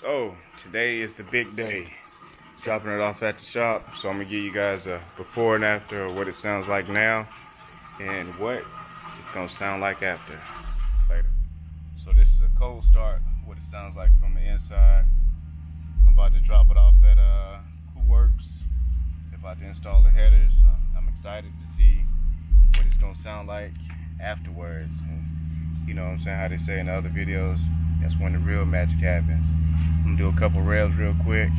So today is the big day, dropping it off at the shop. So I'm gonna give you guys a before and after of what it sounds like now and what it's gonna sound like after later. So this is a cold start, what it sounds like from the inside. I'm about to drop it off at Works. About to install the headers. I'm excited to see what it's gonna sound like afterwards. And you know what I'm saying, how they say in the other videos, that's when the real magic happens. I'm gonna do a couple revs real quick.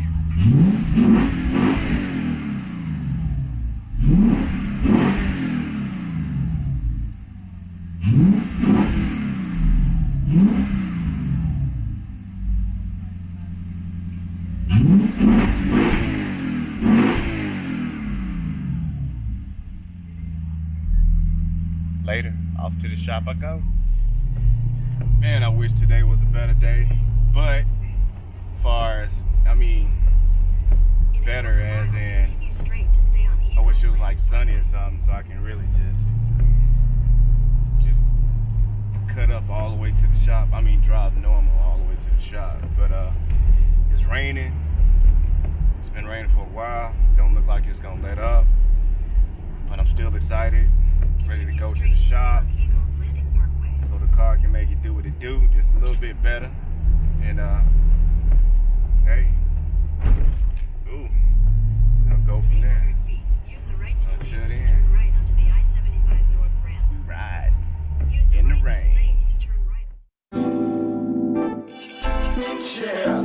Later, off to the shop I go. Man, I wish today was a better day, but far as, better as in, I wish it was like sunny or something so I can really just cut up all the way to the shop. Drive normal all the way to the shop, but it's raining. It's been raining for a while. Don't look like it's gonna let up, but I'm still excited, ready to go to the shop so the car can make it do what it do, just a little bit better. And hey, ooh, we'll go from there. Until then, we ride in the rain. Yeah.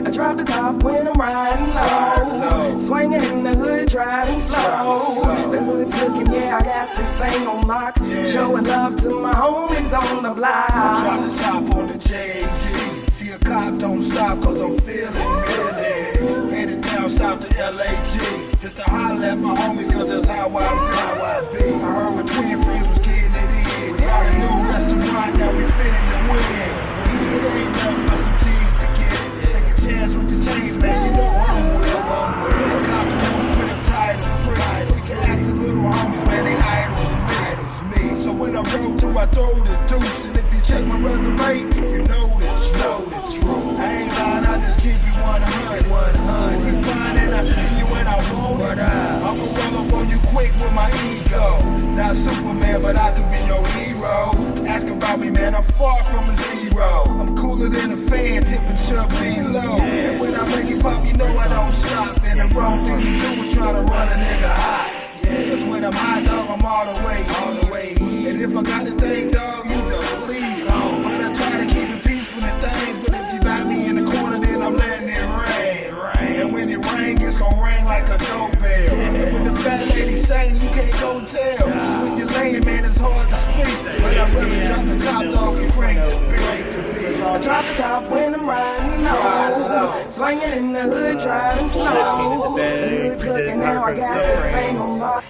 I drop the top when I'm riding low, swinging in the hood, driving slow. The hood's looking, yeah, I got this thing on lock, showing love to my homies on the block. I drop the top on the JG, see a cop don't stop cause I'm feeling really. Headed down south to LAG, just to holler at my homies cause that's how I be. I heard my twin friends was getting it in, we got a new restaurant, now we finna win. It ain't nothing for some G's to get, take a chance with the change, man, you know I'm with. Cop the new crib, tired of free. We can ask the little homies, man, they idols me. So when I roll through, I throw the deuce, and if you check my resume, you know the truth. I ain't lying, I just keep it 100. If you find it, I see you when I want it. I'ma roll up on you quick with my ego. Not Superman, but I can be your hero. Ask about me, man, I'm far from a zero. I'm cooler than a fan, temperature be low. And when I make it pop, you know I don't stop. Then the wrong thing to do is try to run a nigga hot. Cause when I'm hot, dog, I'm all the way. And if I got the thing, dog, you don't please. But I try to keep it peaceful and things. But if you got me in the corner, then I'm letting it rain. And when it rain, it's gonna ring like a doorbell. And when the fat lady sing, you can't go tell. Cause when you're laying, man, it's hard to speak. But I'd rather drop the top, dog, and crank the beat. I drop the top when I'm riding low, swinging in the hood, driving slow. The hood's looking, now I got this thing on lock.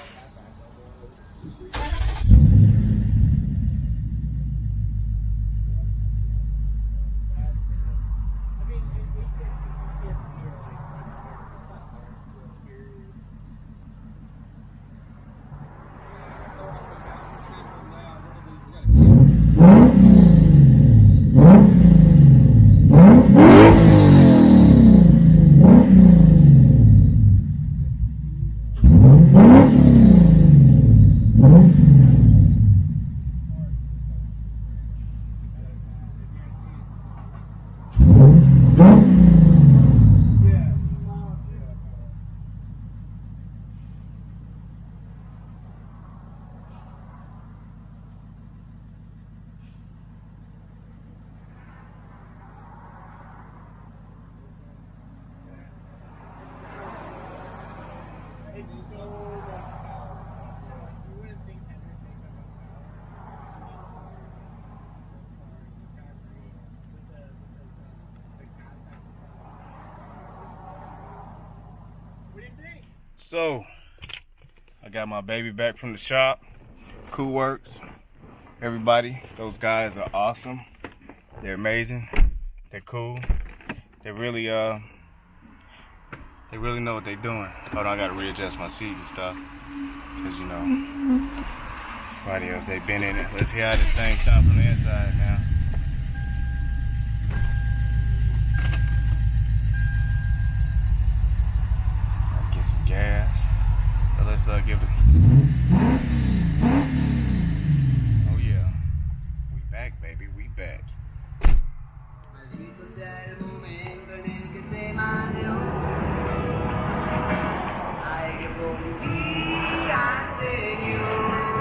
So I got my baby back from the shop. Works. Everybody, those guys are awesome. They're amazing. They're cool. They really know what they're doing. Hold on, I gotta readjust my seat and stuff. Cause you know, somebody else, they been in it. Let's hear how this thing sounds from the inside now. Get some gas. So let's give it